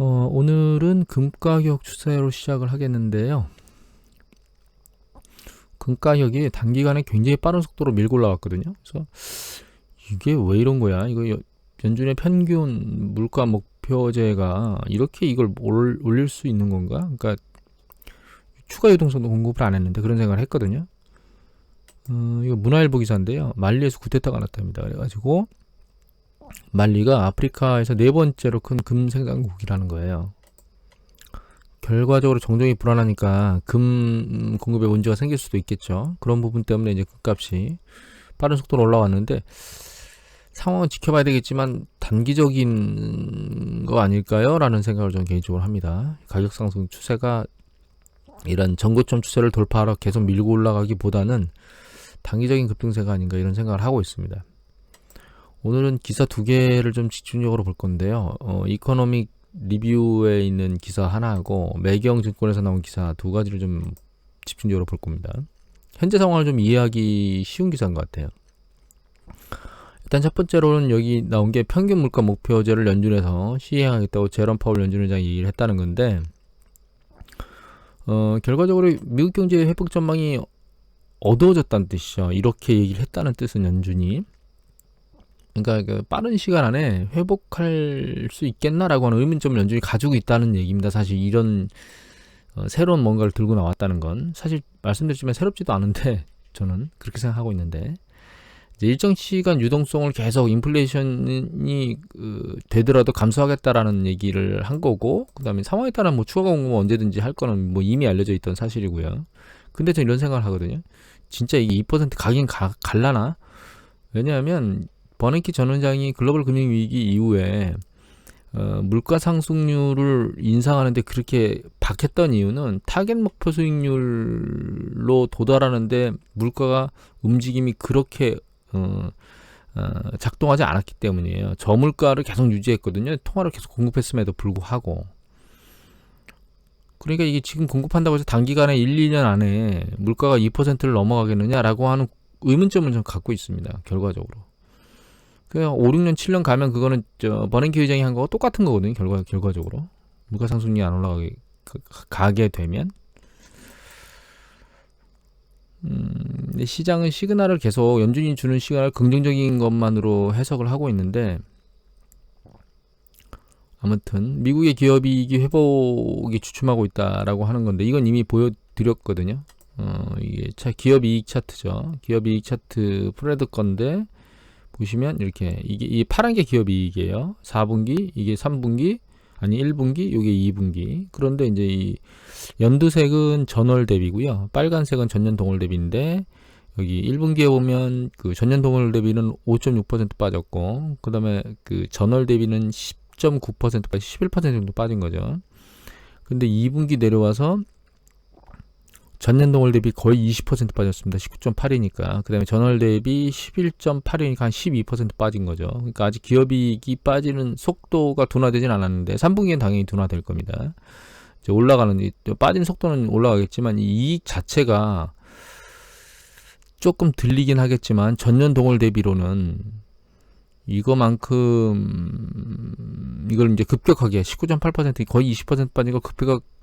오늘은 금가격 추세로 시작을 하겠는데요. 금가격이 단기간에 굉장히 빠른 속도로 밀고 올라왔거든요. 그래서 이게 왜 이런 거야? 이거 연준의 평균 물가 목표제가 이렇게 이걸 올릴 수 있는 건가? 그러니까 추가 유동성도 공급을 안 했는데 그런 생각을 했거든요. 이거 문화일보 기사인데요. 말리에서 쿠데타가 났답니다. 그래가지고 말리가 아프리카에서 네 번째로 큰 금 생산국이라는 거예요. 결과적으로 정정이 불안하니까 금 공급에 문제가 생길 수도 있겠죠. 그런 부분 때문에 이제 금값이 빠른 속도로 올라왔는데 상황은 지켜봐야 되겠지만 단기적인 거 아닐까요? 라는 생각을 저는 개인적으로 합니다. 가격 상승 추세가 이런 전고점 추세를 돌파하러 계속 밀고 올라가기보다는 단기적인 급등세가 아닌가 이런 생각을 하고 있습니다. 오늘은 기사 두 개를 좀 집중적으로 볼 건데요. 이코노믹 리뷰에 있는 기사 하나하고 매경증권에서 나온 기사 두 가지를 좀 집중적으로 볼 겁니다. 현재 상황을 좀 이해하기 쉬운 기사인 것 같아요. 일단 첫 번째로는 여기 나온 게 평균 물가 목표제를 연준에서 시행하겠다고 제롬 파월 연준 의장이 얘기를 했다는 건데 결과적으로 미국 경제 회복 전망이 어두워졌다는 뜻이죠. 이렇게 얘기를 했다는 뜻은 연준이 그러니까 그 빠른 시간 안에 회복할 수 있겠나라고 하는 의문점을 연준이 가지고 있다는 얘기입니다. 사실 이런 새로운 뭔가를 들고 나왔다는 건 사실 말씀드렸지만 새롭지도 않은데 저는 그렇게 생각하고 있는데 이제 일정 시간 유동성을 계속 인플레이션이 되더라도 감소하겠다라는 얘기를 한 거고 그 다음에 상황에 따라 뭐 추가 공급은 언제든지 할 거는 뭐 이미 알려져 있던 사실이고요. 근데 저는 이런 생각을 하거든요. 진짜 이게 2% 가긴 갈라나? 왜냐하면 버냉키 전 원장이 글로벌 금융위기 이후에 물가 상승률을 인상하는데 그렇게 박했던 이유는 타겟 목표 수익률로 도달하는데 물가가 움직임이 그렇게 작동하지 않았기 때문이에요. 저물가를 계속 유지했거든요. 통화를 계속 공급했음에도 불구하고. 그러니까 이게 지금 공급한다고 해서 단기간에 1, 2년 안에 물가가 2%를 넘어가겠느냐라고 하는 의문점을 좀 갖고 있습니다. 결과적으로. 그냥 5, 6년, 7년 가면 그거는 버냉키 의장이 한 거와 똑같은 거거든요. 결과적으로. 물가 상승률이 안 올라가게 가게 되면. 근데 시장은 시그널을 계속 연준이 주는 시그널 긍정적인 것만으로 해석을 하고 있는데 아무튼 미국의 기업이익이 회복이 주춤하고 있다라고 하는 건데 이건 이미 보여드렸거든요. 이게 기업이익 차트죠. 기업이익 차트 프레드 건데 보시면 이렇게 이 파란 게 기업이익이에요. 4분기, 이게 3분기, 아니 1분기, 이게 2분기. 그런데 이제 이 연두색은 전월 대비고요. 빨간색은 전년 동월 대비인데 여기 1분기에 보면 그 전년 동월 대비는 5.6% 빠졌고 그다음에 그 전월 대비는 10.9% 빠져 11% 정도 빠진 거죠. 근데 2분기 내려와서 전년 동월 대비 거의 20% 빠졌습니다. 19.8이니까. 그 다음에 전월 대비 11.8이니까 한 12% 빠진 거죠. 그러니까 아직 기업이익이 빠지는 속도가 둔화되진 않았는데 3분기엔 당연히 둔화될 겁니다. 이제 올라가는 빠진 속도는 올라가겠지만 이 이익 자체가 조금 들리긴 하겠지만 전년 동월 대비로는 이거만큼 이걸 이제 급격하게 19.8% 거의 20% 빠진 걸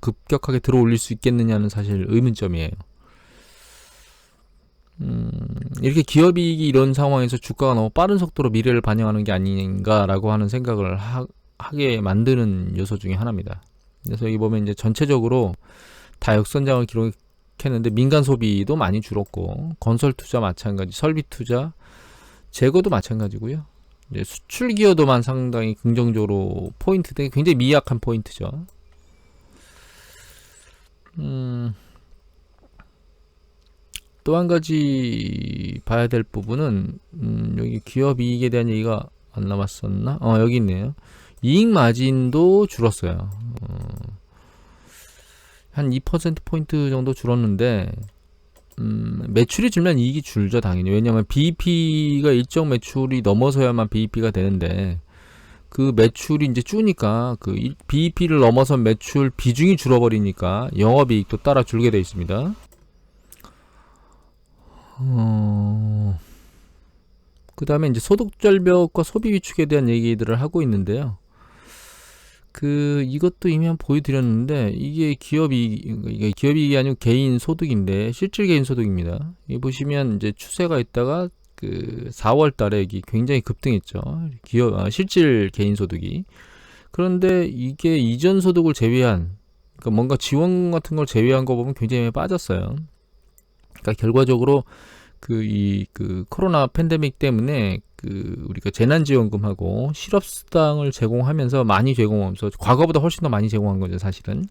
급격하게 들어 올릴 수 있겠느냐는 사실 의문점이에요. 이렇게 기업이익이 이런 상황에서 주가가 너무 빠른 속도로 미래를 반영하는 게 아닌가라고 하는 생각을 하게 만드는 요소 중에 하나입니다. 그래서 여기 보면 이제 전체적으로 다 역선장을 기록했는데 민간 소비도 많이 줄었고 건설 투자 마찬가지, 설비 투자, 재고도 마찬가지고요. 이제 수출 기여도만 상당히 긍정적으로 포인트 되게 굉장히 미약한 포인트죠. 또 한 가지 봐야 될 부분은 여기 기업 이익에 대한 얘기가 안 남았었나? 여기 있네요. 이익 마진도 줄었어요. 한 2% 포인트 정도 줄었는데 매출이 줄면 이익이 줄죠, 당연히. 왜냐하면 BEP가 일정 매출이 넘어서야만 BEP가 되는데 그 매출이 이제 줄니까 그 BEP를 넘어선 매출 비중이 줄어버리니까 영업이익도 따라 줄게 되어 있습니다. 그 다음에 이제 소득 절벽과 소비 위축에 대한 얘기들을 하고 있는데요. 이것도 이미 한번 보여드렸는데, 이게 기업이 아니고 개인 소득인데, 실질 개인 소득입니다. 이 보시면 이제 추세가 있다가 4월 달에 여기 굉장히 급등했죠. 실질 개인 소득이. 그런데 이게 이전 소득을 제외한, 그러니까 뭔가 지원 같은 걸 제외한 거 보면 굉장히 많이 빠졌어요. 그러니까 결과적으로 코로나 팬데믹 때문에 우리가 재난지원금하고 실업수당을 제공하면서 많이 제공하면서 과거보다 훨씬 더 많이 제공한 거죠, 사실은.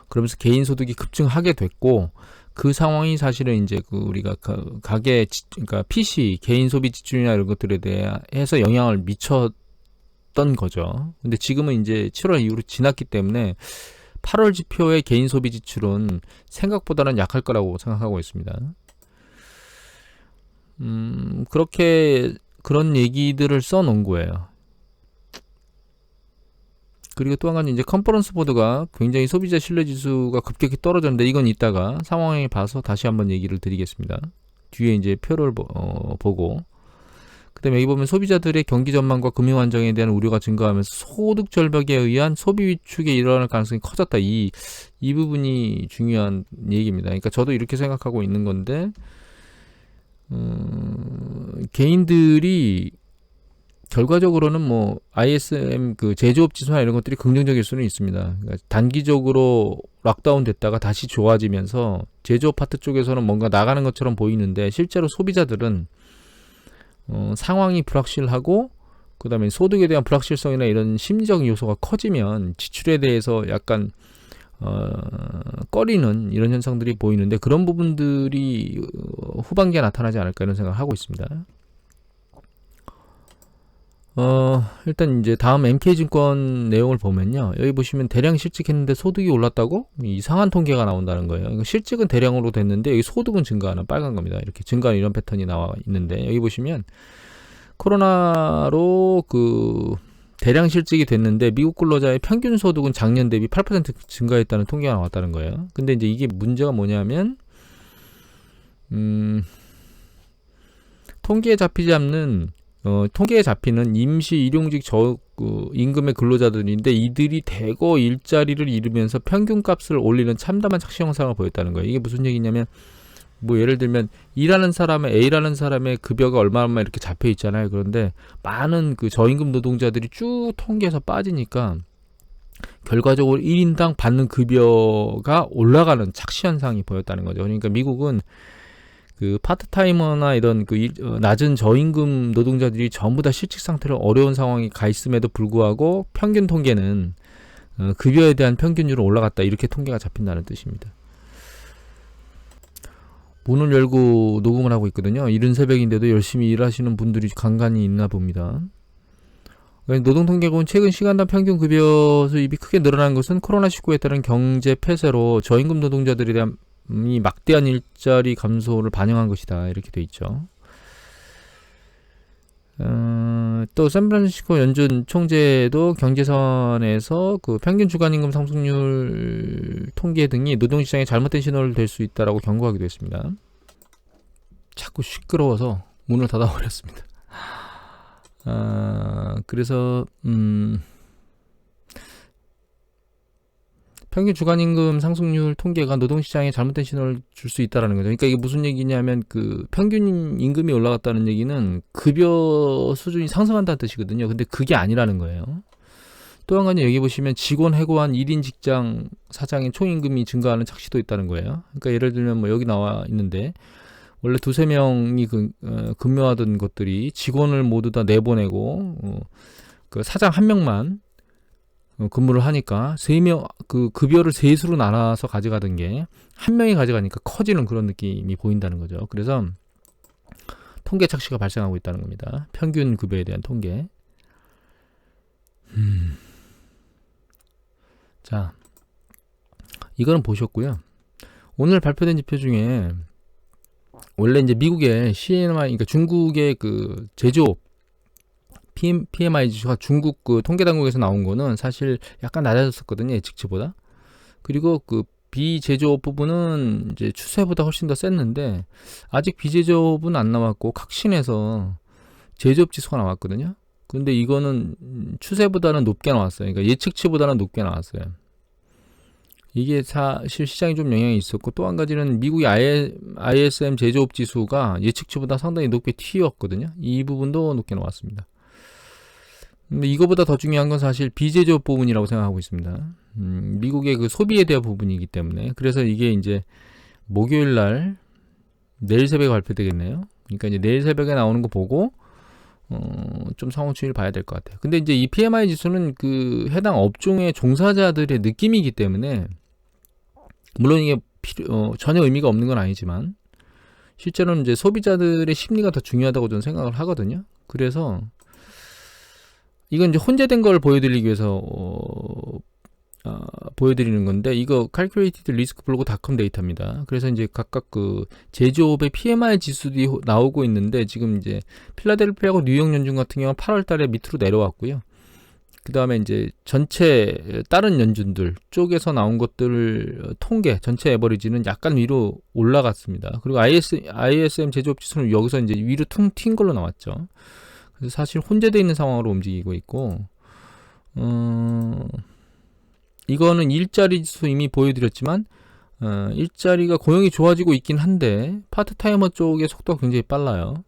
그러면서 개인 소득이 급증하게 됐고, 그 상황이 사실은 이제 우리가 그러니까 PC 개인 소비 지출이나 이런 것들에 대해서 영향을 미쳤던 거죠. 근데 지금은 이제 7월 이후로 지났기 때문에 8월 지표의 개인 소비 지출은 생각보다는 약할 거라고 생각하고 있습니다. 그런 얘기들을 써놓은 거예요. 그리고 또 한 가지 이제 컨퍼런스 보드가 굉장히 소비자 신뢰 지수가 급격히 떨어졌는데, 이건 이따가 상황에 봐서 다시 한번 얘기를 드리겠습니다. 뒤에 이제 표를 보고, 그다음에 여기 보면 소비자들의 경기 전망과 금융 안정에 대한 우려가 증가하면서 소득 절벽에 의한 소비 위축에 일어날 가능성이 커졌다. 이 부분이 중요한 얘기입니다. 그러니까 저도 이렇게 생각하고 있는 건데, 개인들이 결과적으로는 뭐 ISM 제조업 지수나 이런 것들이 긍정적일 수는 있습니다. 그러니까 단기적으로 락다운 됐다가 다시 좋아지면서 제조업 파트 쪽에서는 뭔가 나가는 것처럼 보이는데, 실제로 소비자들은 상황이 불확실하고, 그 다음에 소득에 대한 불확실성이나 이런 심리적 요소가 커지면 지출에 대해서 약간 꺼리는 이런 현상들이 보이는데, 그런 부분들이 후반기에 나타나지 않을까 이런 생각을 하고 있습니다. 일단 이제 다음 MK증권 내용을 보면요, 여기 보시면 대량 실직했는데 소득이 올랐다고 이상한 통계가 나온다는 거예요. 그러니까 실직은 대량으로 됐는데 여기 소득은 증가하는 빨간 겁니다. 이렇게 증가하는 이런 패턴이 나와 있는데, 여기 보시면 코로나로 대량 실직이 됐는데 미국 근로자의 평균 소득은 작년 대비 8% 증가했다는 통계가 나왔다는 거예요. 근데 이제 이게 문제가 뭐냐면, 통계에 잡히는 임시 일용직 임금의 근로자들인데, 이들이 대거 일자리를 잃으면서 평균값을 올리는 참담한 착시 현상을 보였다는 거예요. 이게 무슨 얘기냐면, 뭐 예를 들면 A라는 사람의 급여가 얼마나 이렇게 잡혀 있잖아요. 그런데 많은 저임금 노동자들이 쭉 통계에서 빠지니까 결과적으로 1인당 받는 급여가 올라가는 착시 현상이 보였다는 거죠. 그러니까 미국은 파트타이머나 이런 낮은 저임금 노동자들이 전부 다 실직 상태로 어려운 상황에 가 있음에도 불구하고 평균 통계는 급여에 대한 평균율은 올라갔다, 이렇게 통계가 잡힌다는 뜻입니다. 문을 열고 녹음을 하고 있거든요. 이른 새벽인데도 열심히 일하시는 분들이 간간히 있나 봅니다. 노동통계국은 최근 시간당 평균 급여 수입이 크게 늘어난 것은 코로나19에 따른 경제 폐쇄로 저임금 노동자들에 대한 이 막대한 일자리 감소를 반영한 것이다, 이렇게 돼 있죠. 또 샌프란시스코 연준 총재도 경제선에서 평균 주간임금 상승률 통계 등이 노동시장에 잘못된 신호를 될 수 있다라고 경고하기도 했습니다. 자꾸 시끄러워서 문을 닫아버렸습니다. 그래서 평균 주간임금 상승률 통계가 노동시장에 잘못된 신호를 줄 수 있다는 거죠. 그러니까 이게 무슨 얘기냐면, 평균 임금이 올라갔다는 얘기는 급여 수준이 상승한다는 뜻이거든요. 근데 그게 아니라는 거예요. 또 한 가지 여기 보시면 직원 해고한 1인 직장 사장의 총임금이 증가하는 착시도 있다는 거예요. 그러니까 예를 들면 뭐 여기 나와 있는데, 원래 2-3명이 근무하던 것들이 직원을 모두 다 내보내고 사장 1명만 근무를 하니까 3명 급여를 셋으로 나눠서 가져가던 게 1명이 가져가니까 커지는 그런 느낌이 보인다는 거죠. 그래서 통계 착시가 발생하고 있다는 겁니다. 평균 급여에 대한 통계. 자, 이거는 보셨고요. 오늘 발표된 지표 중에 원래 이제 미국의 CNY, 그러니까 중국의 제조업 PMI 지수가 중국 통계 당국에서 나온 거는 사실 약간 낮아졌었거든요, 예측치보다. 그리고 비제조업 부분은 이제 추세보다 훨씬 더 셌는데, 아직 비제조업은 안 나왔고, 각신에서 제조업 지수가 나왔거든요. 근데 이거는 추세보다는 높게 나왔어요. 그러니까 예측치보다는 높게 나왔어요. 이게 사실 시장에 좀 영향이 있었고, 또 한 가지는 미국의 ISM 제조업 지수가 예측치보다 상당히 높게 튀었거든요. 이 부분도 높게 나왔습니다. 근데 이거보다 더 중요한 건 사실 비제조업 부분이라고 생각하고 있습니다. 미국의 그 소비에 대한 부분이기 때문에. 그래서 이게 이제 목요일 날 내일 새벽에 발표되겠네요. 그러니까 이제 내일 새벽에 나오는 거 보고 좀 상황 추이를 봐야 될 것 같아요. 근데 이제 이 PMI 지수는 그 해당 업종의 종사자들의 느낌이기 때문에, 물론 이게 전혀 의미가 없는 건 아니지만 실제로는 이제 소비자들의 심리가 더 중요하다고 저는 생각을 하거든요. 그래서 이건 이제 혼재된 걸 보여드리기 위해서 보여드리는 건데, 이거 Calculated Risk Blog.com 데이터입니다. 그래서 이제 각각 그 제조업의 PMI 지수들이 나오고 있는데, 지금 이제 필라델피아하고 뉴욕 연준 같은 경우는 8월 달에 밑으로 내려왔고요. 그 다음에 이제 전체 다른 연준들 쪽에서 나온 것들 통계 전체 에버리지는 약간 위로 올라갔습니다. 그리고 ISM 제조업 지수는 여기서 이제 위로 퉁 튄 걸로 나왔죠. 그래서 사실 혼재되어 있는 상황으로 움직이고 있고, 이거는 일자리 지수 이미 보여드렸지만, 일자리가 고용이 좋아지고 있긴 한데 파트타이머 쪽의 속도가 굉장히 빨라요.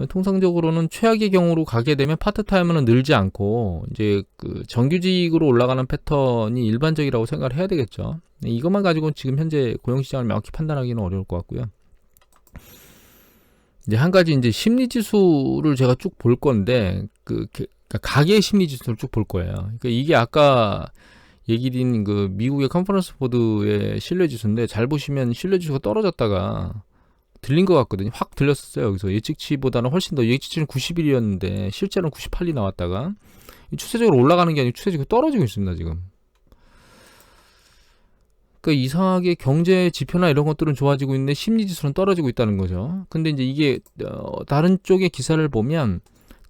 통상적으로는 최악의 경우로 가게 되면 파트타이머는 늘지 않고 이제 그 정규직으로 올라가는 패턴이 일반적이라고 생각을 해야 되겠죠. 이것만 가지고 지금 현재 고용시장을 명확히 판단하기는 어려울 것 같고요. 이제 한 가지 이제 심리 지수를 제가 쭉 볼 건데, 그러니까 가계 심리 지수를 쭉 볼 거예요. 그러니까 이게 아까 얘기 드린 그 미국의 컨퍼런스 보드의 신뢰 지수인데, 잘 보시면 신뢰 지수가 떨어졌다가 들린 것 같거든요. 확 들렸었어요. 여기서 예측치보다는 훨씬 더, 예측치는 90일이었는데 실제로는 98이 나왔다가 추세적으로 올라가는 게 아니고 추세적으로 떨어지고 있습니다, 지금. 그러니까 이상하게 경제 지표나 이런 것들은 좋아지고 있는데 심리 지수는 떨어지고 있다는 거죠. 근데 이제 이게 다른 쪽의 기사를 보면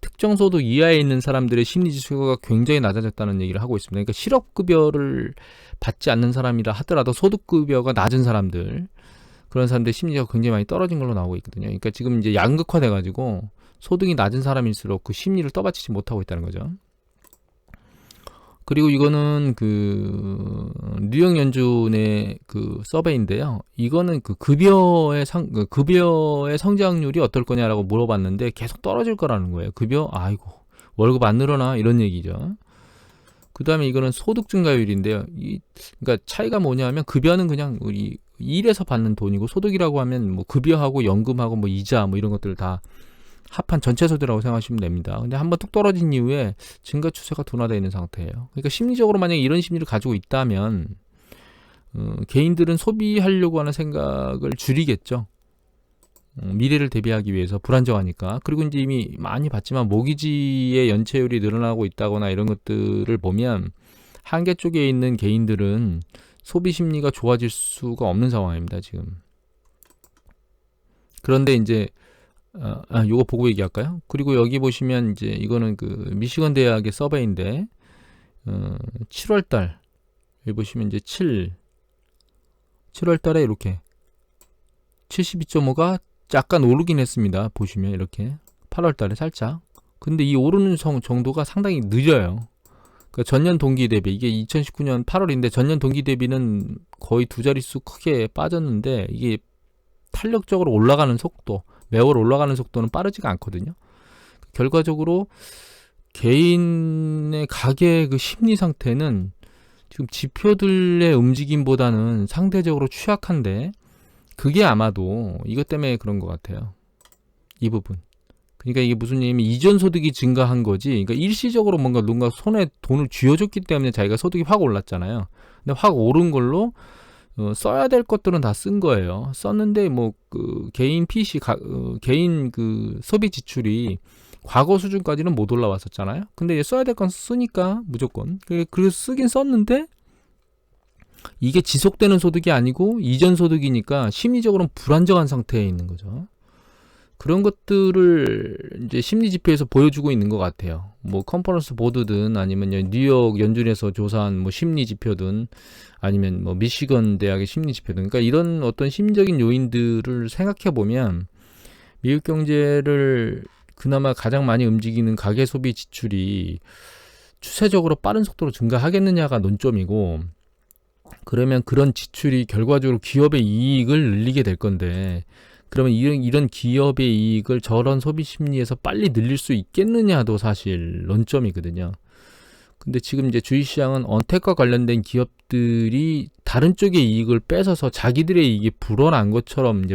특정 소득 이하에 있는 사람들의 심리 지수가 굉장히 낮아졌다는 얘기를 하고 있습니다. 그러니까 실업급여를 받지 않는 사람이라 하더라도 소득급여가 낮은 사람들, 그런 사람들의 심리가 굉장히 많이 떨어진 걸로 나오고 있거든요. 그러니까 지금 이제 양극화돼가지고 소득이 낮은 사람일수록 그 심리를 떠받치지 못하고 있다는 거죠. 그리고 이거는 그 뉴욕 연준의 그 서베이인데요. 이거는 그 급여의 성장률이 어떨 거냐라고 물어봤는데 계속 떨어질 거라는 거예요. 급여, 아이고 월급 안 늘어나, 이런 얘기죠. 그 다음에 이거는 소득 증가율인데요. 그러니까 차이가 뭐냐면, 급여는 그냥 우리 일에서 받는 돈이고, 소득이라고 하면 뭐 급여하고 연금하고 뭐 이자 뭐 이런 것들을 다 합한 전체 소득이라고 생각하시면 됩니다. 근데 한번 뚝 떨어진 이후에 증가 추세가 둔화되어 있는 상태예요. 그러니까 심리적으로 만약에 이런 심리를 가지고 있다면 개인들은 소비하려고 하는 생각을 줄이겠죠. 미래를 대비하기 위해서 불안정하니까. 그리고 이제 이미 많이 봤지만 모기지의 연체율이 늘어나고 있다거나 이런 것들을 보면 한계 쪽에 있는 개인들은 소비 심리가 좋아질 수가 없는 상황입니다, 지금. 그런데 이제 요거 보고 얘기할까요? 그리고 여기 보시면 이제 이거는 그 미시건 대학의 서베이인데 7월 달 여기 보시면 이제 7월 달에 이렇게 72.5가 약간 오르긴 했습니다. 보시면 이렇게 8월 달에 살짝. 근데 이 오르는 정도가 상당히 느려요. 그러니까 전년 동기 대비, 이게 2019년 8월인데 전년 동기 대비는 거의 두 자릿수 크게 빠졌는데, 이게 탄력적으로 올라가는 속도, 매월 올라가는 속도는 빠르지가 않거든요. 결과적으로 개인의 가계 그 심리 상태는 지금 지표들의 움직임보다는 상대적으로 취약한데, 그게 아마도 이것 때문에 그런 것 같아요. 이 부분. 그러니까 이게 무슨 얘기냐면, 이전 소득이 증가한 거지, 그러니까 일시적으로 뭔가 손에 돈을 쥐어줬기 때문에 자기가 소득이 확 올랐잖아요. 근데 확 오른 걸로 써야 될 것들은 다 쓴 거예요. 썼는데 뭐 그 개인 PC 개인 그 소비 지출이 과거 수준까지는 못 올라왔었잖아요. 근데 이제 써야 될 건 쓰니까 무조건. 그래서 쓰긴 썼는데 이게 지속되는 소득이 아니고 이전 소득이니까 심리적으로는 불안정한 상태에 있는 거죠. 그런 것들을 이제 심리 지표에서 보여주고 있는 것 같아요. 뭐 컨퍼런스 보드든 아니면 뉴욕 연준에서 조사한 뭐 심리 지표든 아니면 뭐 미시건 대학의 심리 지표든, 그러니까 이런 어떤 심리적인 요인들을 생각해 보면 미국 경제를 그나마 가장 많이 움직이는 가계 소비 지출이 추세적으로 빠른 속도로 증가하겠느냐가 논점이고, 그러면 그런 지출이 결과적으로 기업의 이익을 늘리게 될 건데, 그러면 이런 기업의 이익을 저런 소비 심리에서 빨리 늘릴 수 있겠느냐도 사실 논점이거든요. 근데 지금 이제 주식시장은 언택과 관련된 기업들이 다른 쪽의 이익을 뺏어서 자기들의 이익이 불어난 것처럼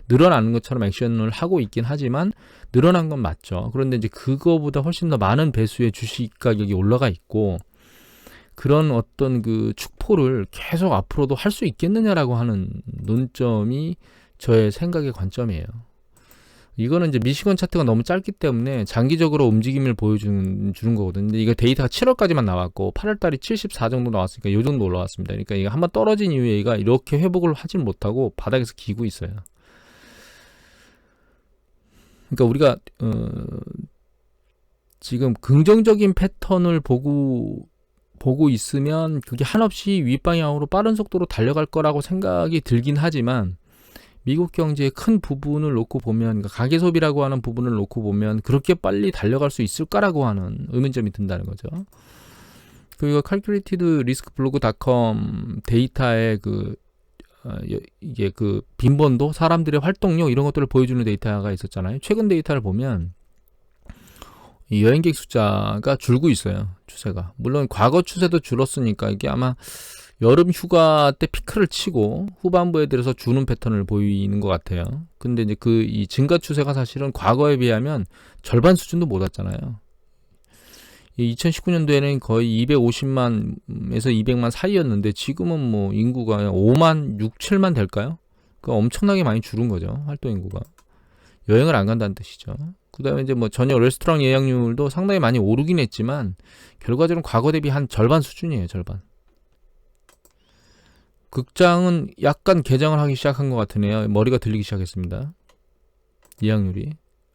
늘어나는 것처럼 액션을 하고 있긴 하지만 늘어난 건 맞죠. 그런데 이제 그거보다 훨씬 더 많은 배수의 주식 가격이 올라가 있고, 그런 어떤 그 축포를 계속 앞으로도 할 수 있겠느냐라고 하는 논점이 저의 생각의 관점이에요. 이거는 이제 미시건 차트가 너무 짧기 때문에 장기적으로 움직임을 보여주는 거거든요. 근데 이거 데이터가 7월까지만 나왔고 8월달이 74 정도 나왔으니까 이 정도 올라왔습니다. 그러니까 이거 한번 떨어진 이후에 얘가 이렇게 회복을 하질 못하고 바닥에서 기고 있어요. 그러니까 우리가 지금 긍정적인 패턴을 보고 있으면 그게 한없이 윗방향으로 빠른 속도로 달려갈 거라고 생각이 들긴 하지만, 미국 경제의 큰 부분을 놓고 보면, 그러니까 가계소비라고 하는 부분을 놓고 보면 그렇게 빨리 달려갈 수 있을까라고 하는 의문점이 든다는 거죠. 그리고 calculatedriskblog.com 데이터의 이게 그 빈번도, 사람들의 활동력 이런 것들을 보여주는 데이터가 있었잖아요. 최근 데이터를 보면 이 여행객 숫자가 줄고 있어요. 추세가. 물론 과거 추세도 줄었으니까 이게 아마 여름 휴가 때 피크를 치고 후반부에 들어서 주는 패턴을 보이는 것 같아요. 근데 이제 이 증가 추세가 사실은 과거에 비하면 절반 수준도 못 왔잖아요. 2019년도에는 거의 250만에서 200만 사이였는데 지금은 뭐 인구가 5만, 6, 7만 될까요? 그러니까 엄청나게 많이 줄은 거죠. 활동 인구가. 여행을 안 간다는 뜻이죠. 그 다음에 이제 뭐 저녁 레스토랑 예약률도 상당히 많이 오르긴 했지만 결과적으로 과거 대비 한 절반 수준이에요. 절반. 극장은 약간 개장을 하기 시작한 것 같으네요. 머리가 들리기 시작했습니다. 예약률이,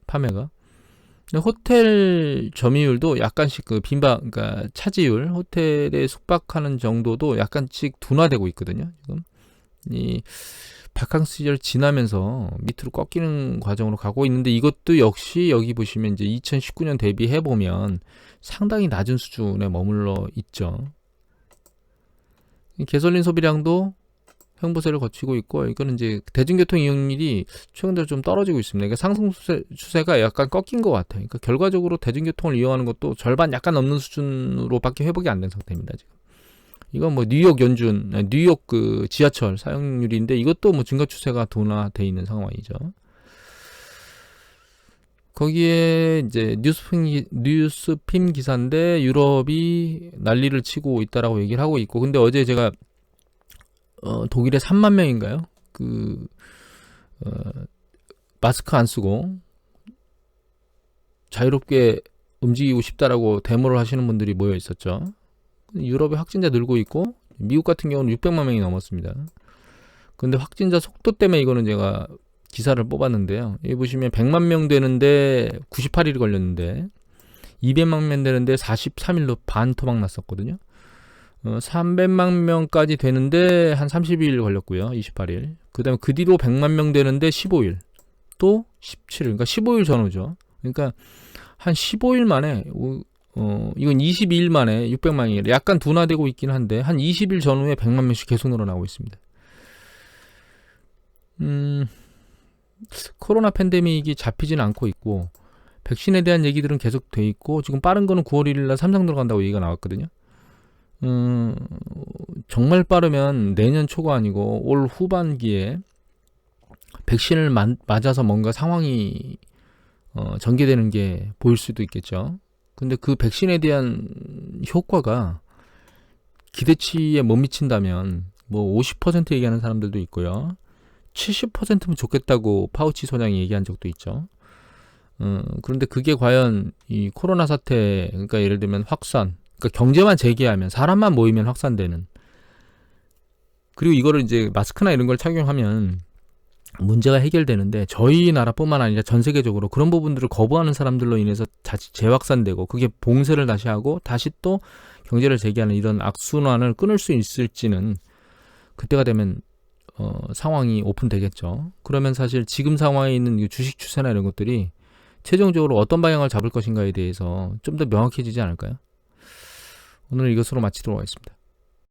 판매가. 근데 호텔 점유율도 약간씩 그러니까 차지율, 호텔에 숙박하는 정도도 약간씩 둔화되고 있거든요. 지금 이 바캉스 시절 지나면서 밑으로 꺾이는 과정으로 가고 있는데, 이것도 역시 여기 보시면 이제 2019년 대비해 보면 상당히 낮은 수준에 머물러 있죠. 개솔린 소비량도 횡보세를 거치고 있고, 이거는 이제 대중교통 이용률이 최근 들어 좀 떨어지고 있습니다. 그러니까 상승 추세가 약간 꺾인 것 같아요. 그러니까 결과적으로 대중교통을 이용하는 것도 절반 약간 넘는 수준으로밖에 회복이 안 된 상태입니다. 지금. 이건 뭐 뉴욕 그 지하철 사용률인데 이것도 뭐 증가 추세가 둔화돼 있는 상황이죠. 거기에 이제 뉴스핌 기사인데 유럽이 난리를 치고 있다라고 얘기를 하고 있고, 근데 어제 제가 독일에 3만 명인가요? 마스크 안 쓰고 자유롭게 움직이고 싶다라고 데모를 하시는 분들이 모여 있었죠. 유럽의 확진자 늘고 있고 미국 같은 경우는 600만 명이 넘었습니다. 근데 확진자 속도 때문에 이거는 제가 기사를 뽑았는데요. 여기 보시면 100만 명 되는데 98일이 걸렸는데 200만 명 되는데 43일로 반토막 났었거든요. 300만 명까지 되는데 한 30일 걸렸고요. 28일. 그 다음에 그 뒤로 100만 명 되는데 15일. 또 17일. 그러니까 15일 전후죠. 그러니까 한 15일 만에 이건 22일 만에 600만이 약간 둔화되고 있긴 한데 한 20일 전후에 100만 명씩 계속 늘어나고 있습니다. 코로나 팬데믹이 잡히지는 않고 있고 백신에 대한 얘기들은 계속 돼 있고, 지금 빠른 거는 9월 1일 날 3상 들어간다고 얘기가 나왔거든요. 정말 빠르면 내년 초가 아니고 올 후반기에 백신을 맞아서 뭔가 상황이 전개되는 게 보일 수도 있겠죠. 근데 그 백신에 대한 효과가 기대치에 못 미친다면 뭐 50% 얘기하는 사람들도 있고요. 70%면 좋겠다고 파우치 소장이 얘기한 적도 있죠. 그런데 그게 과연 이 코로나 사태, 그러니까 예를 들면 확산, 그러니까 경제만 재개하면, 사람만 모이면 확산되는, 그리고 이거를 이제 마스크나 이런 걸 착용하면 문제가 해결되는데, 저희 나라뿐만 아니라 전 세계적으로 그런 부분들을 거부하는 사람들로 인해서 자칫 재확산되고 그게 봉쇄를 다시 하고 다시 또 경제를 재개하는 이런 악순환을 끊을 수 있을지는 그때가 되면 상황이 오픈되겠죠. 그러면 사실 지금 상황에 있는 주식 추세나 이런 것들이 최종적으로 어떤 방향을 잡을 것인가에 대해서 좀 더 명확해지지 않을까요? 오늘 이것으로 마치도록 하겠습니다.